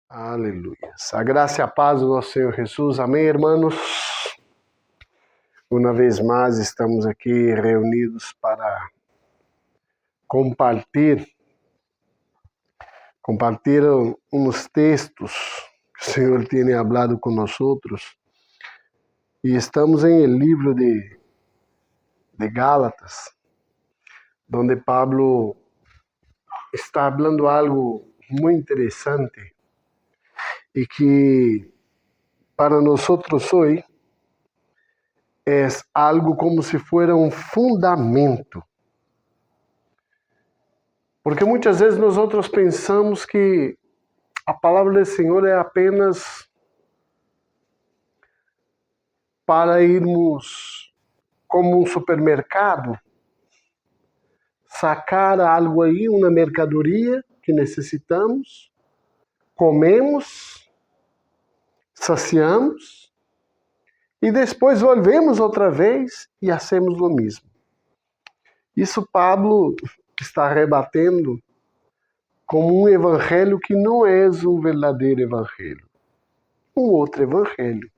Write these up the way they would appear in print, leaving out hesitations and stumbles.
Aleluia. A graça e a paz do nosso Senhor Jesus. Amém, irmãos? Uma vez mais estamos aqui reunidos para compartilhar uns textos que o Senhor tem falado com nós outros. E estamos em el livro de Gálatas, onde Pablo está falando algo muito interessante e que para nós hoje é algo como se fosse um fundamento. Porque muitas vezes nós pensamos que a palavra do Senhor é apenas para irmos como um supermercado, sacar algo aí, uma mercadoria que necessitamos, comemos, saciamos e depois volvemos outra vez e hacemos o mesmo. Isso Pablo está rebatendo como um evangelho que não é um verdadeiro evangelho, um outro evangelho.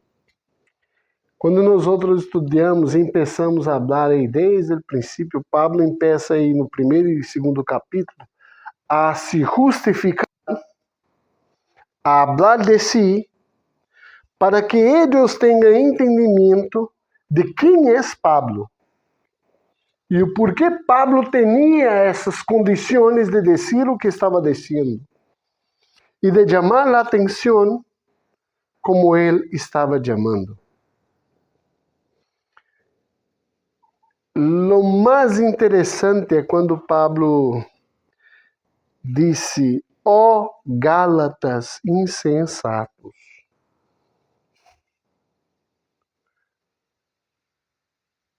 Quando nós estudamos e começamos a falar aí desde o princípio, Pablo começa aí no primeiro e segundo capítulo a se justificar, a falar de si, para que eles tenham entendimento de quem é Pablo e o porquê Pablo tinha essas condições de dizer o que estava dizendo e de chamar a atenção como ele estava chamando. Lo mais interessante é quando Pablo disse: ó Gálatas insensatos.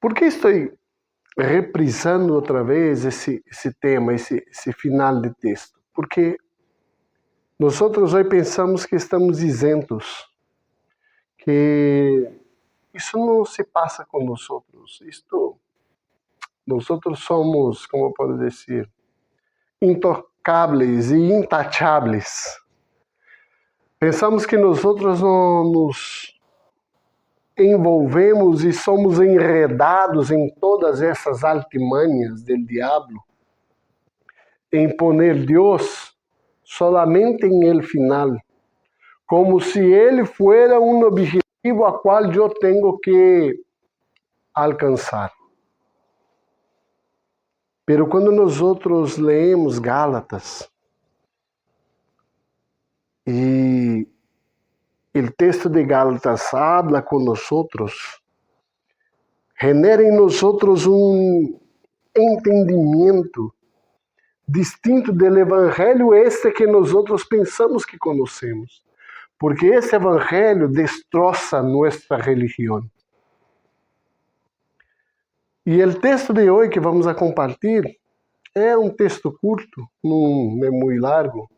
Por que estou reprisando outra vez esse tema, esse final de texto? Porque nós hoje pensamos que estamos isentos, que isso não se passa com nós. Nós somos, como eu posso dizer, intocáveis e intacháveis. Pensamos que nós não nos envolvemos e somos enredados em todas essas artimanhas do diabo, em poner Deus solamente em el final, como se ele fuera um objetivo a qual eu tenho que alcançar. Pero quando nós leemos Gálatas e o texto de Gálatas habla com nós, genera em nós um entendimento distinto do evangelho que nós pensamos que conhecemos. Porque esse evangelho destroça nossa religião. E o texto de hoje que vamos a compartilhar é um texto curto, não é muito largo.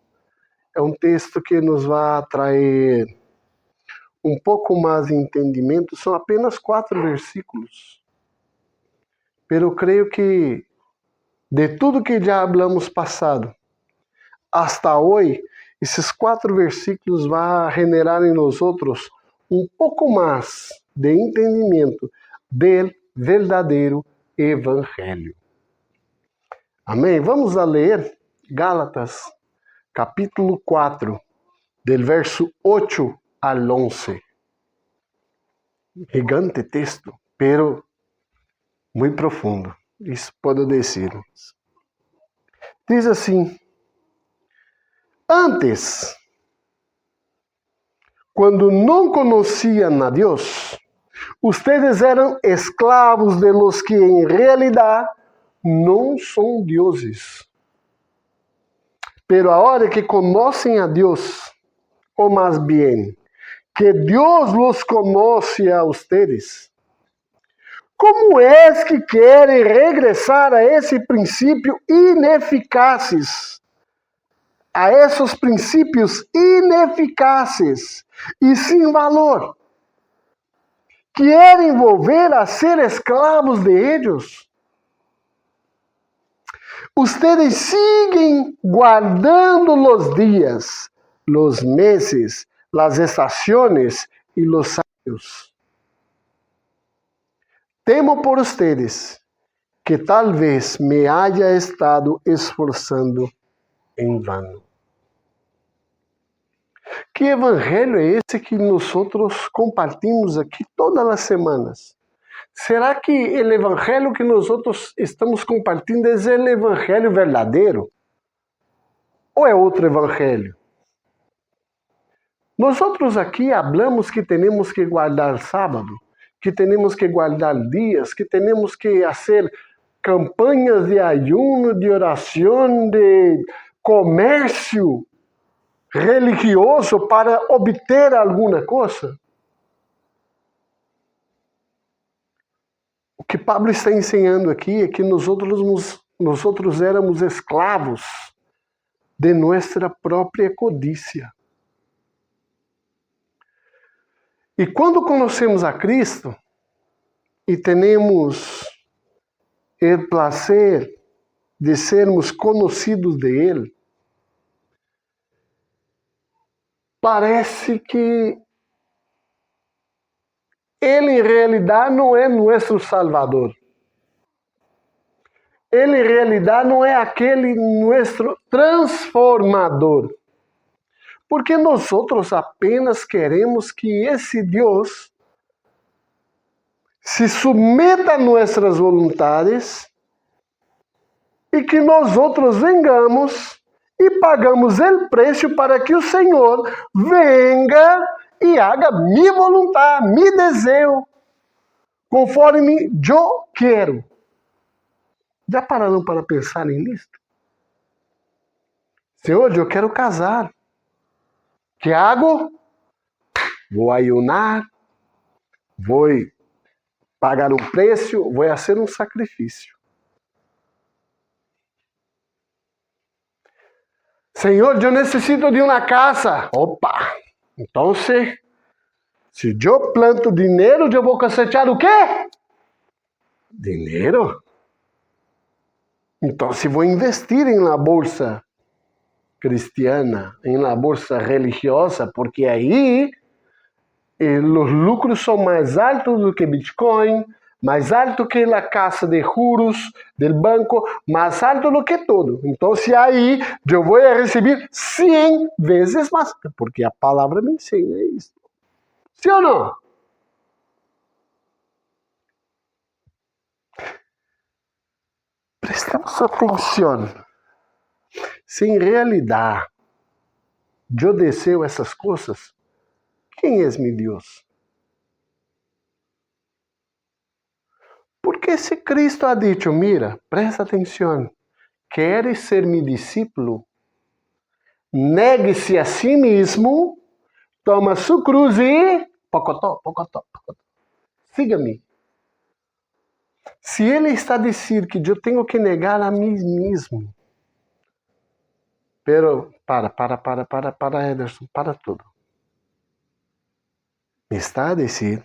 É um texto que nos vai trazer um pouco mais de entendimento. São apenas 4 versículos. Pero eu creio que de tudo que já falamos passado, hasta hoje, esses 4 versículos vão generar em nós um pouco mais de entendimento do verdadeiro evangelho. Amém? Vamos a ler Gálatas, capítulo 4, del verso 8 al 11. Gigante texto, pero muito profundo. Isso pode dizer. Diz assim: antes, quando não conheciam a Deus, ustedes eram escravos de los que em realidade não são deuses. Pero agora que conhecem a Deus, ou mais bem, que Deus los conoce a ustedes, como é que querem regressar a esse princípio ineficazes? A esses princípios ineficazes e sem valor? Querem volver a ser escravos de eles? Ustedes siguen guardando os dias, los meses, las estaciones y los años. Temo por ustedes que tal vez me haya estado esforzando em vano. Que evangelho é esse que nós compartimos aqui todas as semanas? Será que o evangelho que nós estamos compartilhando é o evangelho verdadeiro? Ou é outro evangelho? Nós aqui falamos que temos que guardar sábado, que temos que guardar dias, que temos que fazer campanhas de ayuno, de oração, de comércio religioso para obter alguma coisa. O que Pablo está ensinando aqui é que nós éramos escravos de nossa própria codícia. E quando conhecemos a Cristo e temos o prazer de sermos conhecidos de Ele, parece que Ele em realidade não é nosso Salvador. Ele em realidade não é aquele nosso transformador. Porque nós apenas queremos que esse Deus se submeta a nossas vontades e que nós vengamos e pagamos o preço para que o Senhor venga e haga minha vontade, meu desejo, conforme eu quero. Já pararam para pensar nisso? Senhor, eu quero casar. Que hago? Vou ayunar, vou pagar um preço, vou fazer um sacrifício. Senhor, eu necessito de uma casa. Opa! Então, se eu planto dinheiro, eu vou cosechar o quê? Dinheiro? Então, se vou investir em la bolsa cristiana, em la bolsa religiosa, porque aí os lucros são mais altos do que Bitcoin, mais alto que a casa de juros do banco, mais alto do que tudo. Então, se aí eu vou receber 100 vezes mais, porque a palavra me ensina isso. Sim ou não? Prestamos atenção. Se em realidade eu desejo essas coisas, quem é meu Deus? Porque se Cristo ha dicho, mira, presta atenção, queres ser meu discípulo? Negue-se a si mesmo, toma sua cruz e pocotó. Siga-me. Se ele está dizendo que eu tenho que negar a mim mesmo, pero para, Ederson, para tudo. Me está a dizer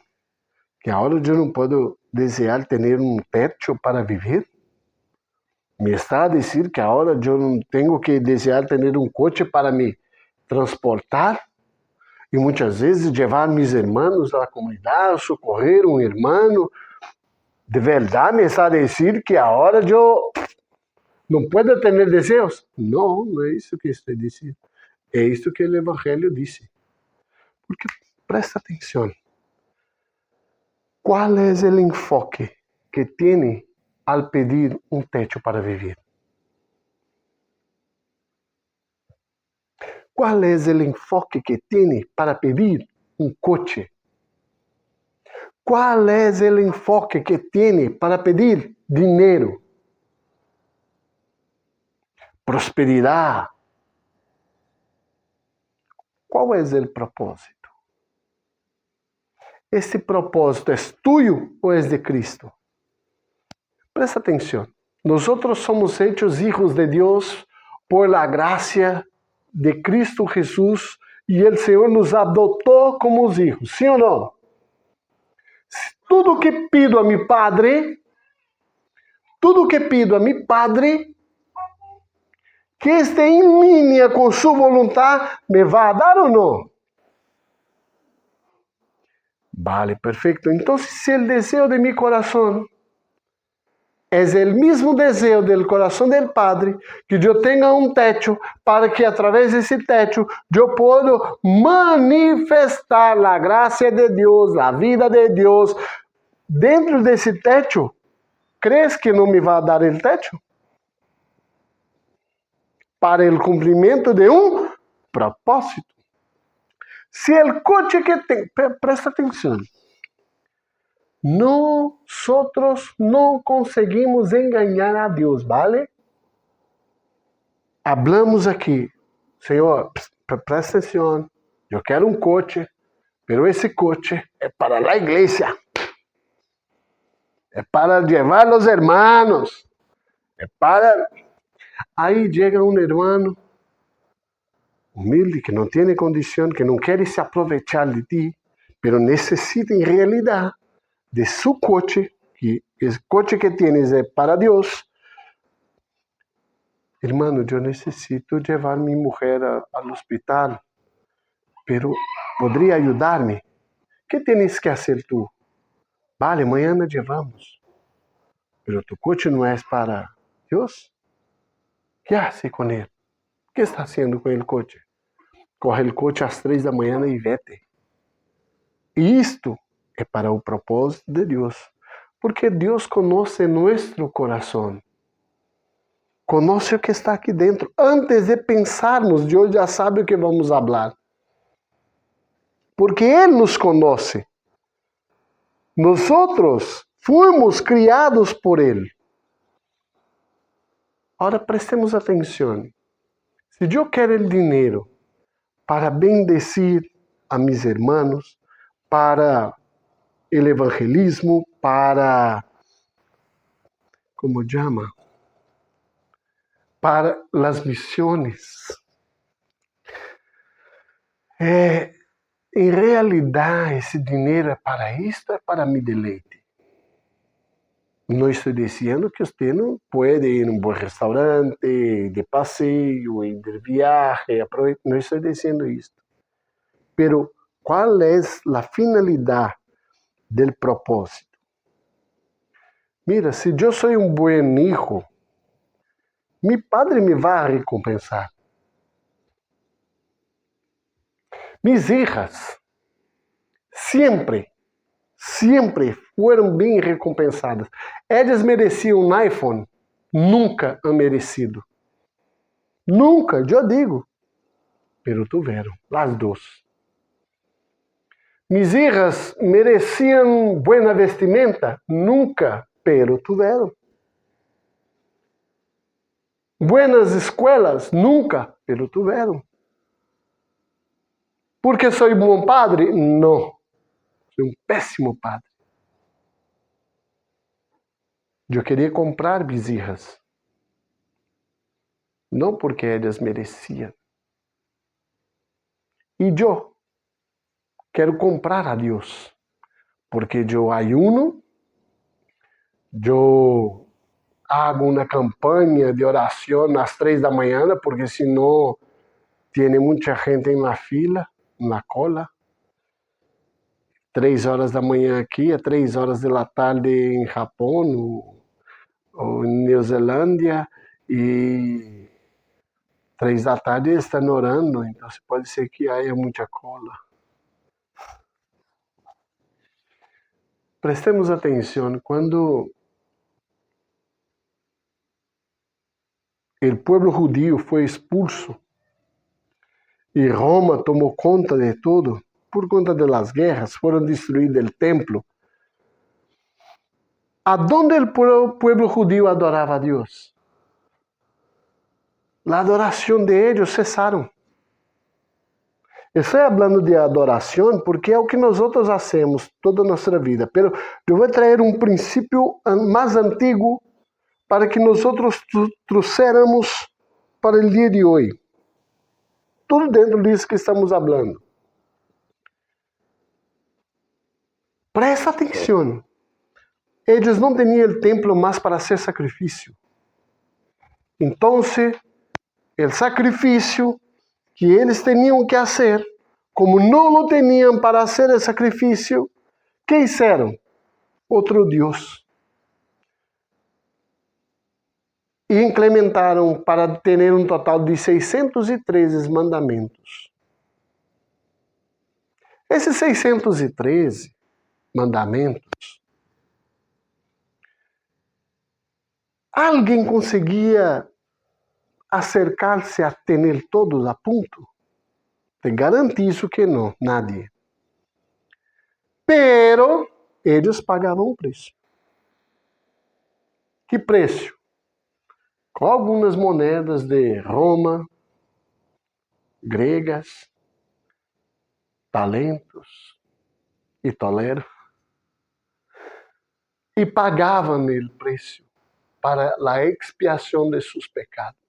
que agora eu não posso desejar ter um teto para viver? Me está a dizer que agora eu não tenho que desejar ter um coche para me transportar? E muitas vezes levar meus irmãos à comunidade, socorrer um irmão? De verdade me está a dizer que agora eu não posso ter desejos? Não, não é isso que estou dizendo. É isso que o Evangelho disse. Porque, presta atenção, qual é o enfoque que tem al pedir um techo para viver? Qual é o enfoque que tem para pedir um coche? Qual é o enfoque que tem para pedir dinheiro? Prosperidade. Qual é o propósito? Esse propósito é tuyo ou é de Cristo? Presta atenção. Nós somos hechos hijos de Deus por la gracia de Cristo Jesus e o Senhor nos adotou como os hijos. Sim ou não? Tudo que pido a meu Padre, que esté en línea con su voluntad, ¿me va a dar o no? Vale, perfecto. Entonces, si el deseo de mi corazón es el mismo deseo del corazón del Padre, que yo tenga un techo para que a través de ese techo yo pueda manifestar la gracia de Dios, la vida de Dios dentro de ese techo. ¿Crees que no me va a dar el techo? Para el cumplimiento de un propósito. Si el coche que presta atención, nosotros no conseguimos engañar a Dios, ¿vale? Hablamos aqui, Senhor, presta atenção, eu quero um coche, pero esse coche é para a igreja, é para levar os hermanos, é para... Aí chega um hermano humilde, que não tem condição, que não quer se aproveitar de ti, pero necessita em realidade de su coche, que o coche que tienes é para Deus. Hermano, eu necessito levar minha mulher ao hospital, pero ¿podría ayudarme? ¿Qué tienes que hacer tú? Vale, mañana llevamos. Pero tu coche no es para Dios. ¿Qué hace con él? ¿Qué está haciendo con el coche? Coge el coche às 3 da manhã e vete. E isto é para o propósito de Deus. Porque Deus conhece nosso coração. Conhece o que está aqui dentro. Antes de pensarmos, Deus já sabe o que vamos falar. Porque Ele nos conhece. Nós fomos criados por Ele. Agora prestemos atenção. Se eu quero o dinheiro para bendecir a mis hermanos, para o evangelismo, para, como chama? Para as missões. Em realidade, esse dinheiro é para isto, é para mi deleite. Não estou dizendo que você não pode ir a um bom restaurante, de passeio, ir de viagem, não estou dizendo isso. Pero, qual é a finalidade do propósito? Mira, se eu sou um bom hijo, mi padre me vai recompensar. Mis hijas sempre foram bem recompensadas. Elas mereciam um iPhone? Nunca han merecido. Nunca, eu digo. Pero tiveram, as duas. Mis hijas mereciam buena vestimenta? Nunca, pero tiveram. Buenas escolas? Nunca, pero tiveram. Porque sou um bom padre? Não. Sou um péssimo padre. Eu queria comprar bezerras. Não porque elas mereciam. E eu quero comprar a Deus. Porque eu ayuno, eu hago uma campanha de oração às 3 da manhã, porque senão tem muita gente na fila, na cola. 3 horas da manhã aqui, 3 horas da tarde em Japão, ou em Nova Zelândia, e 3 da tarde estão orando, então pode ser que haja muita cola. Prestemos atenção, quando o povo judío foi expulso e Roma tomou conta de tudo, por conta das guerras, foram destruídos o templo. ¿Aonde o povo judío adorava a Deus? A adoração de eles cesaram. Estou falando de adoração porque é o que nós fazemos toda a nossa vida. Mas eu vou trazer um princípio mais antigo para que nós trouxéramos para o dia de hoje. Tudo dentro disso que estamos falando. Presta atenção. Eles não tinham o templo mais para hacer sacrifício. Então, o sacrifício que eles tinham que fazer, como não lo tinham para fazer o sacrifício, ¿qué hicieron? Outro Deus. E implementaram para ter um total de 613 mandamentos. Esses 613 mandamentos, alguém conseguia acercar-se a ter todos a ponto? Te garantizo que não, nadie. Pero eles pagavam um preço. Que preço? Com algumas moedas de Roma, gregas, talentos e tolero, e pagavam o preço para a expiação de seus pecados.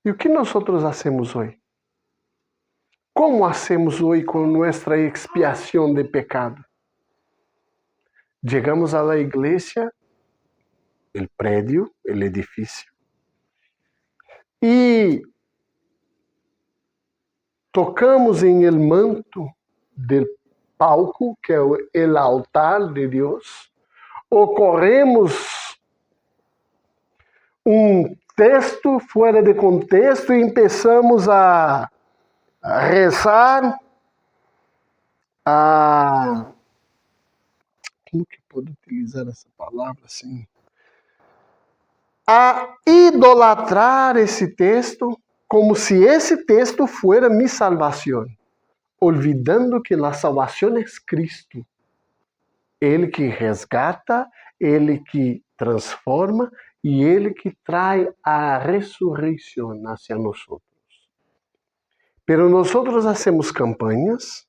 E o que nós hacemos hoje? Como hacemos hoje com nossa expiação de pecado? Chegamos à igreja, o prédio, o edifício, e tocamos em el manto del palco, que é o altar de Deus, ou corremos um texto fora de contexto e começamos a rezar, como que pode utilizar essa palavra assim? A idolatrar esse texto como se esse texto fuera mi salvação, olvidando que a salvação é Cristo. Ele que resgata, Ele que transforma e Ele que traz a ressurreição hacia nós. Pero nós hacemos campanhas,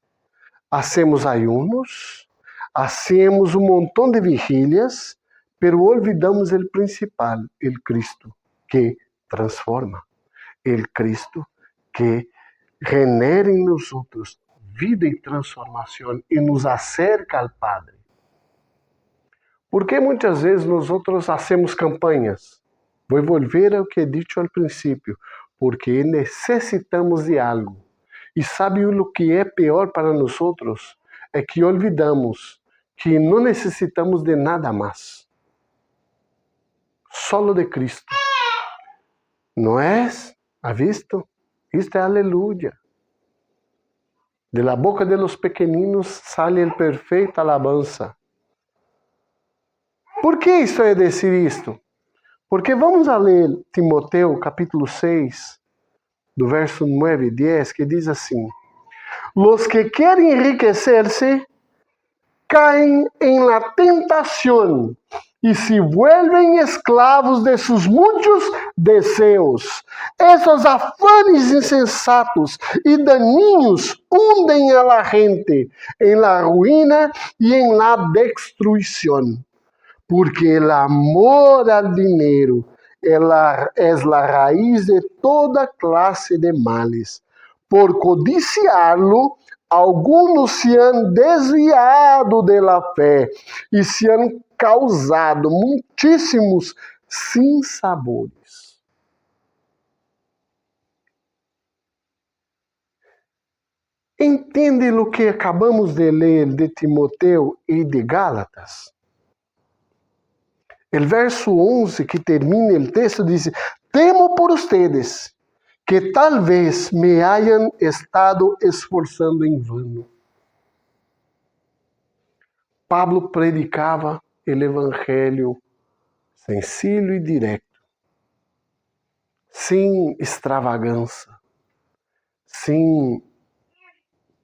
hacemos ayunos, hacemos um montão de vigílias, pero olvidamos o principal, o Cristo que transforma, o Cristo que genera em nós vida e transformação e nos acerca ao Padre. Por que muitas vezes nós hacemos campanhas? Vou volver ao que he dicho al princípio, porque necessitamos de algo. E sabe o que é pior para nós? É que olvidamos que não necessitamos de nada mais. Solo de Cristo. Não é? ¿Ha visto? Isto é aleluia. De la boca de los pequeninos sale el perfeita alabanza. Por que isso é dizer isto? Porque vamos a ler Timoteu capítulo 6, do verso 9 e 10, que diz assim: Los que querem enriquecer-se caem em la tentação e se vuelven esclavos de sus muitos deseos. Esos afanes insensatos e daninhos hundem a la gente en la ruina y en la destruição. Porque el amor al dinero es la raíz de toda clase de males. Por codiciarlo, algunos se han desviado de la fe y se han causado muitíssimos sinsabores. Entende o que acabamos de ler de Timoteu e de Gálatas? O verso 11 que termina o texto diz: Temo por ustedes que talvez me hayan estado esforzando em vano. Pablo predicava o evangelho sencillo e direto, sem extravagância, sem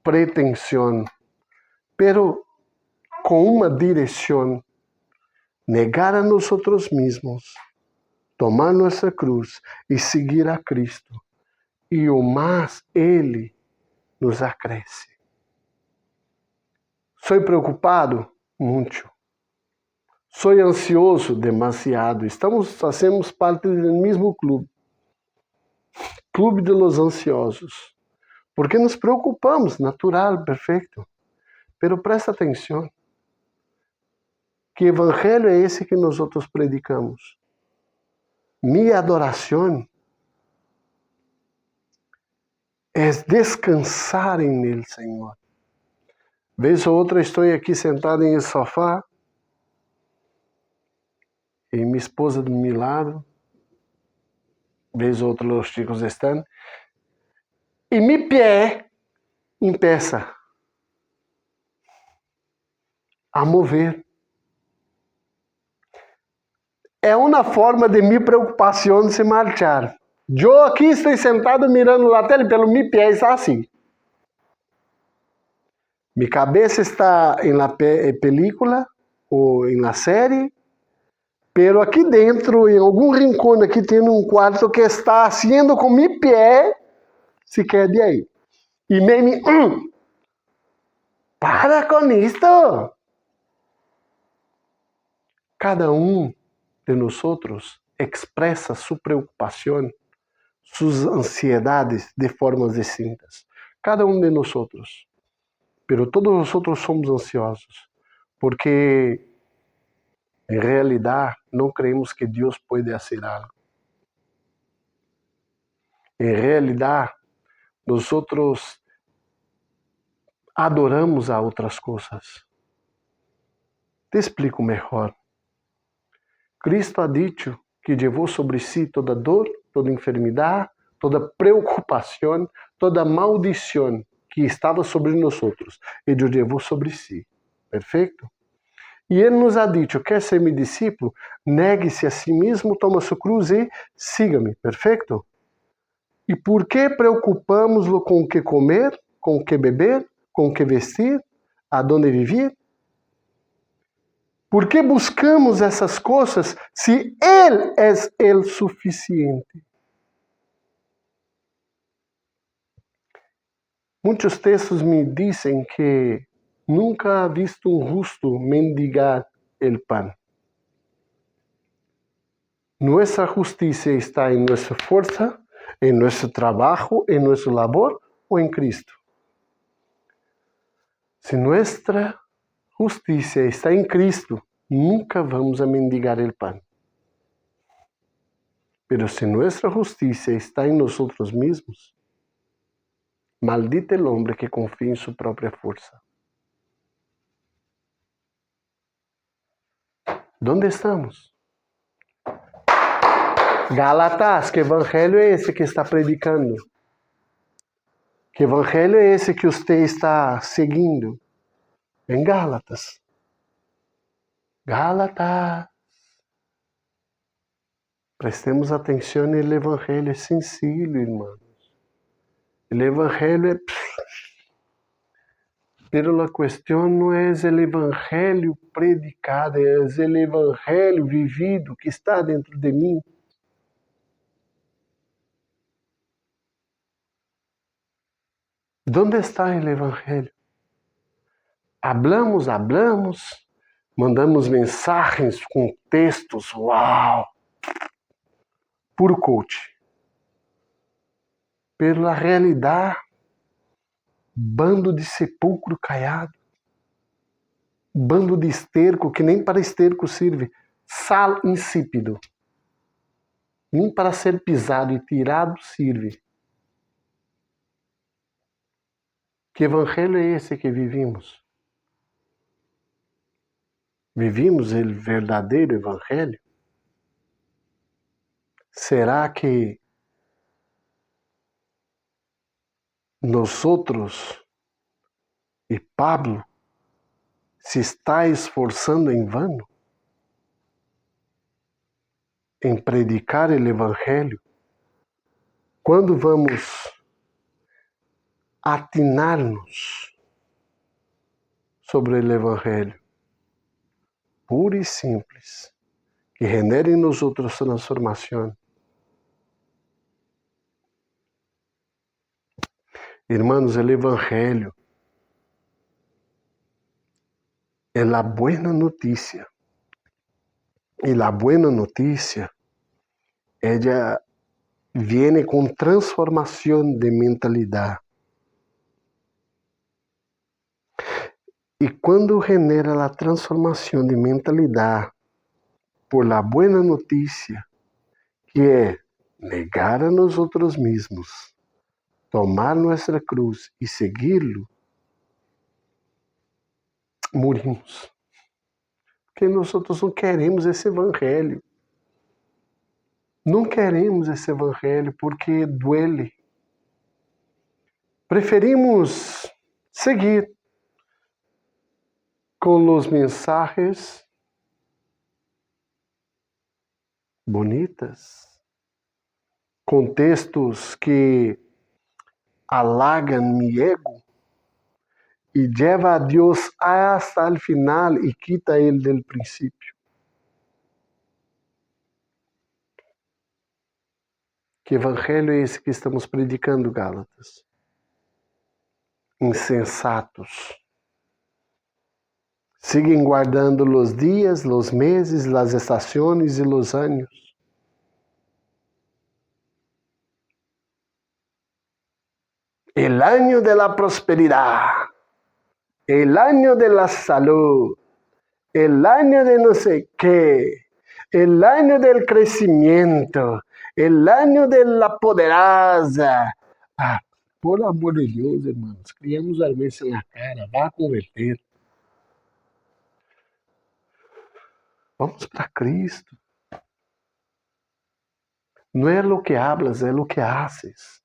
pretensão, pero com uma direção: negar a nós mesmos, tomar nossa cruz e seguir a Cristo. E o mais Ele nos acresce. Sou preocupado? Muito. Sou ansioso? Demasiado. Fazemos parte do mesmo clube. Clube de los ansiosos. Porque nos preocupamos, natural, perfeito. Pero presta atenção. Que evangelho é esse que nós predicamos? Mi adoración es descansar en el Señor. Vez ou outra estou aqui sentado em sofá e minha esposa do meu lado, vez ou outra os chicos estão, e meu pé empieza a mover. É uma forma de minha preocupação se marchar. Eu aqui estou sentado mirando a tela e pelo meu pé está assim. Minha cabeça está em la película ou em la série, pero aqui dentro, em algum rincão aqui, tem um quarto que está haciendo com meu pé se quede aí. E me para com isto! Cada um de nós expressa sua preocupação, suas ansiedades de formas distintas. Cada um de nós. Pero todos nós somos ansiosos, porque em realidade não creemos que Deus pode fazer algo. Em realidade, nós adoramos a outras coisas. Te explico melhor. Cristo ha dicho que levou sobre si toda dor, toda enfermidade, toda preocupação, toda maldição que estava sobre nós, ele levou sobre si. Perfeito? E ele nos ha dicho, quer ser meu discípulo? Negue-se a si mesmo, toma sua cruz e siga-me. Perfeito? E por que preocupamos-lo com o que comer, com o que beber, com o que vestir, aonde viver? Por que buscamos essas coisas se Ele é o suficiente? Muitos textos me dizem que nunca ha visto um justo mendigar el pan. Nossa justiça está em nossa força, em nosso trabalho, em nosso labor ou em Cristo? Se nossa justiça está em Cristo, nunca vamos a mendigar el pan. Pero se nossa justiça está em nós mesmos, maldito el hombre que confía en su propia fuerza. ¿Dónde estamos? Gálatas, que evangelho é esse que está predicando? Que evangelho é esse que você está seguindo? Em Gálatas. Gálatas. Prestemos atenção, o evangelho é sencillo, irmãos. O evangelho é... Pero a questão não é o evangelho predicado, é o evangelho vivido que está dentro de mim. ¿Dónde está o evangelho? Hablamos, mandamos mensagens com textos, uau! Puro coach. Pela realidade, bando de sepulcro caiado, bando de esterco que nem para esterco serve, sal insípido, nem para ser pisado e tirado serve. Que evangelho é esse que vivimos? Vivimos o verdadeiro evangelho? Será que nós e Pablo se está esforçando em vano em predicar o evangelho? Quando vamos atinar-nos sobre o evangelho puro e simples, que genere em nós transformação? Irmãos, o evangelho é a boa notícia. E a boa notícia, ela vem com transformação de mentalidade. E quando genera a transformação de mentalidade por la boa notícia, que é negar a nós outros mesmos, tomar nossa cruz e segui-lo, morimos. Porque nós outros não queremos esse evangelho. Não queremos esse evangelho porque duele. Preferimos seguir com os mensajes bonitas, com textos que halagam mi ego e leva a Deus hasta el final e quita ele del princípio. Que evangelho é esse que estamos predicando, Gálatas? Insensatos. Siguen guardando los días, los meses, las estaciones y los años. El año de la prosperidad, el año de la salud, el año de no sé qué, el año del crecimiento, el año de la poderosa. Ah, por amor de Deus, irmãos, criamos vergüenza na cara, vá converter. Vamos para Cristo. Não é lo que hablas, é lo que haces.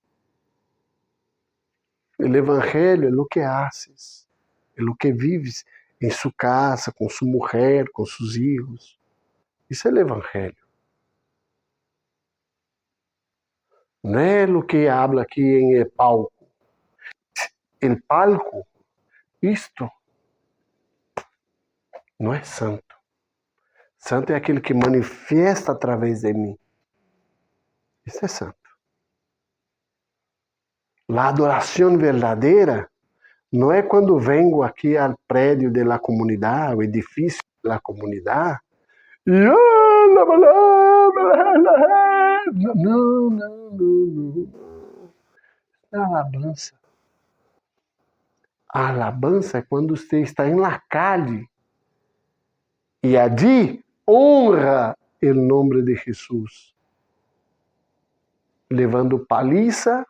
O evangelho é lo que haces, é lo que vives em sua casa, com sua mulher, com seus filhos. Isso é o evangelho. Não é lo que habla aqui em el palco. El palco, isto não é santo. Santo é aquele que manifesta através de mim. Isso é santo. A adoração verdadeira não é quando vengo aqui ao prédio da comunidade, ao edifício da comunidade, e não. É alabança. A alabança é quando você está em la calle e allí honra o nome de Jesus, levando paliza,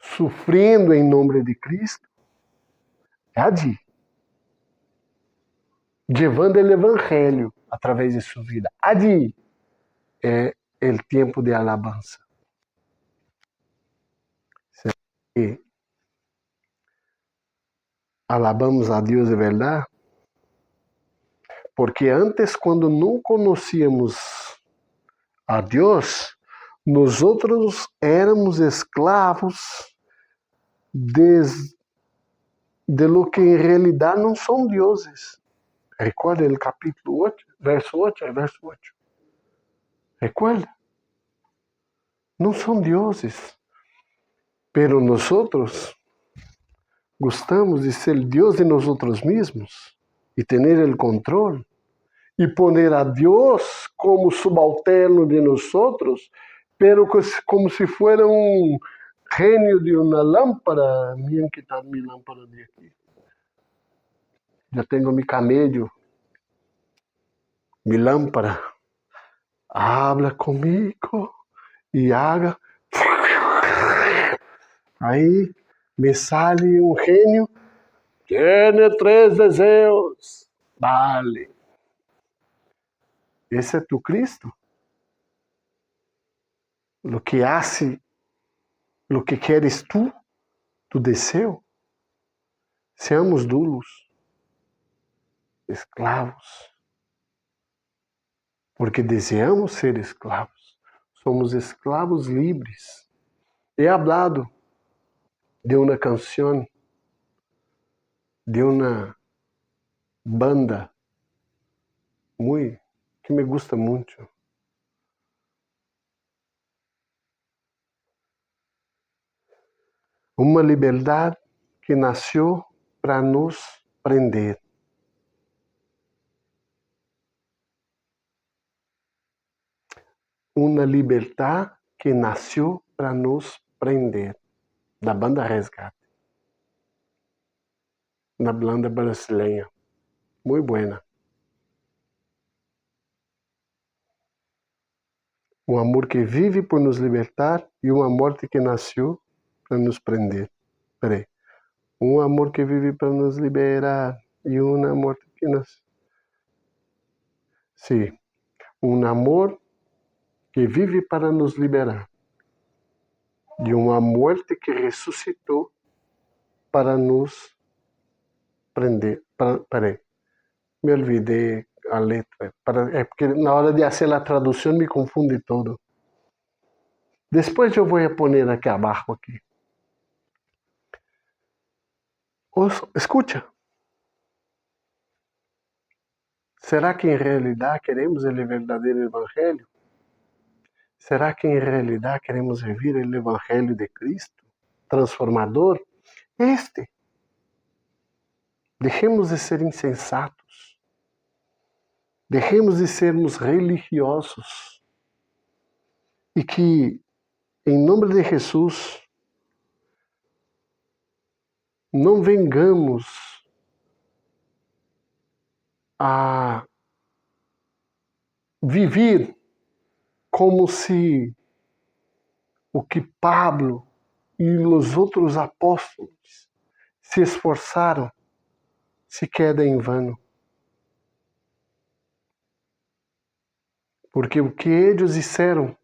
sofrendo em nome de Cristo. É allí. Levando o evangelho através de sua vida. Allí é o tempo de alabança. E alabamos a Deus de verdade? Porque antes, quando não conhecíamos a Deus, nós outros éramos escravos de lo que em realidade não são deuses. Recuerda o capítulo 8, verso 8. Recuerda. Não são deuses. Pero nós gostamos de ser Deus de nós mesmos e ter o controle e poner a Deus como subalterno de nós, pero como se fosse gênio de uma lâmpada. Miren quitar minha lâmpada de aqui. Já tenho mi camello, mi lámpara. Habla comigo e haga. Aí me sale um gênio. Tiene 3 desejos. Vale. Esse é tu Cristo? Lo que hace, lo que queres tu desejo? Seamos dulos, escravos, porque desejamos ser escravos. Somos escravos livres. He hablado de uma canção, de uma banda que me gusta muito. Uma liberdade que nasceu para nos prender. Uma liberdade que nasceu para nos prender. Da banda Resgate. Na banda brasileira. Muito buena. Um amor que vive por nos libertar e uma morte que nasceu para nos prender. Peraí. Um amor que vive para nos liberar e uma morte que nasceu. Sim. Um amor que vive para nos liberar de uma morte que ressuscitou para nos prender. Peraí. Me olvidei a letra. É porque na hora de fazer a tradução me confunde todo. Depois eu vou poner aqui abaixo aqui. Escucha. Será que em realidade queremos o verdadeiro evangelho? Será que em realidade queremos viver o evangelho de Cristo, transformador? Deixemos de ser insensatos. Deixemos de sermos religiosos. E que, em nome de Jesus, não vengamos a viver como se o que Pablo e os outros apóstolos se esforçaram se queda em vano. Porque o que eles disseram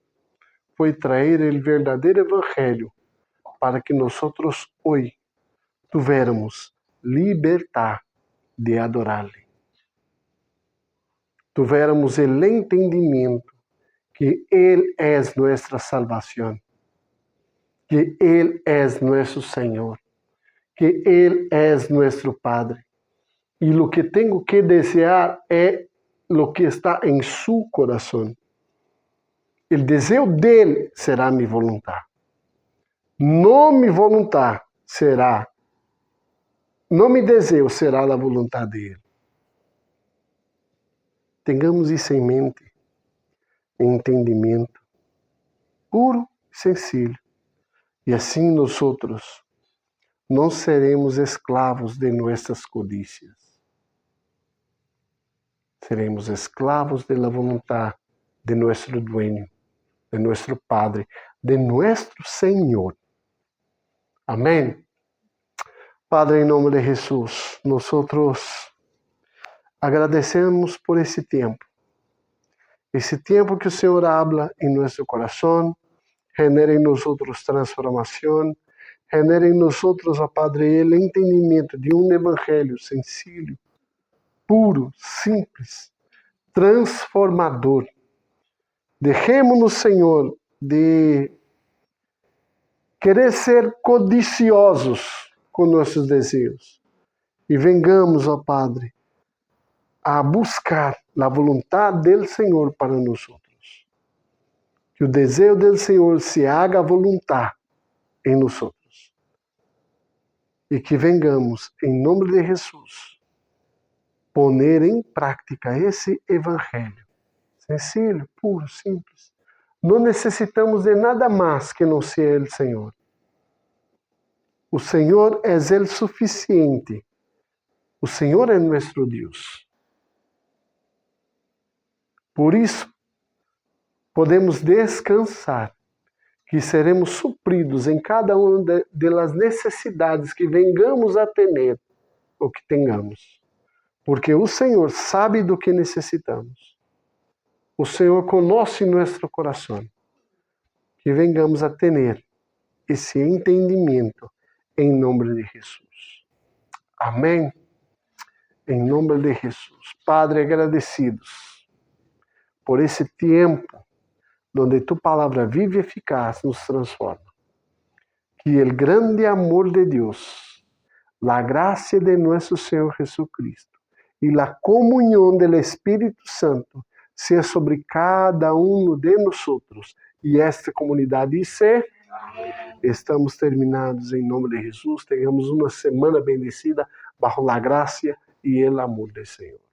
foi trazer o verdadeiro evangelho para que nós hoje tuviéramos libertad de adorar-lhe. Tuviéramos o entendimento que Ele é nossa salvação, que Ele é nosso Senhor, que Ele é nosso Padre. E o que tenho que desejar é o que está em seu coração. O desejo dele será minha vontade. Não minha vontade será, não meu desejo será a vontade dele. Tengamos isso em mente, entendimento puro e sencillo. E assim nós não seremos escravos de nossas codícias. Seremos escravos de la vontade de nosso dueño, de nosso Padre, de nosso Senhor. Amém? Padre, em nome de Jesus, nós agradecemos por esse tempo que o Senhor habla em nosso coração, genera em nós transformação, genera em nós, ó Padre, o entendimento de um evangelho sencillo, puro, simples, transformador. Dejemos-nos, Senhor, de querer ser codiciosos com nossos desejos e vengamos, ó Padre, a buscar a vontade do Senhor para nós. Que o desejo do Senhor se haga vontade em nós. E que vengamos, em nome de Jesus, poner em prática esse evangelho. Sencillo, puro, simples. Não necessitamos de nada mais que não seja o Senhor. O Senhor é o suficiente. O Senhor é nosso Deus. Por isso, podemos descansar que seremos supridos em cada uma das necessidades que vengamos a ter ou que tenhamos. Porque o Senhor sabe do que necessitamos. O Senhor conhece nosso coração. Que vengamos a ter esse entendimento em nome de Jesus. Amém? Em nome de Jesus. Padre, agradecidos por esse tempo onde tu palavra vive e eficaz nos transforma. Que o grande amor de Deus, a graça de nosso Senhor Jesucristo e a comunhão do Espírito Santo seja sobre cada um de nós e esta comunidade. E se estamos terminados em nome de Jesus, tenhamos uma semana bendecida bajo a graça e o amor do Senhor.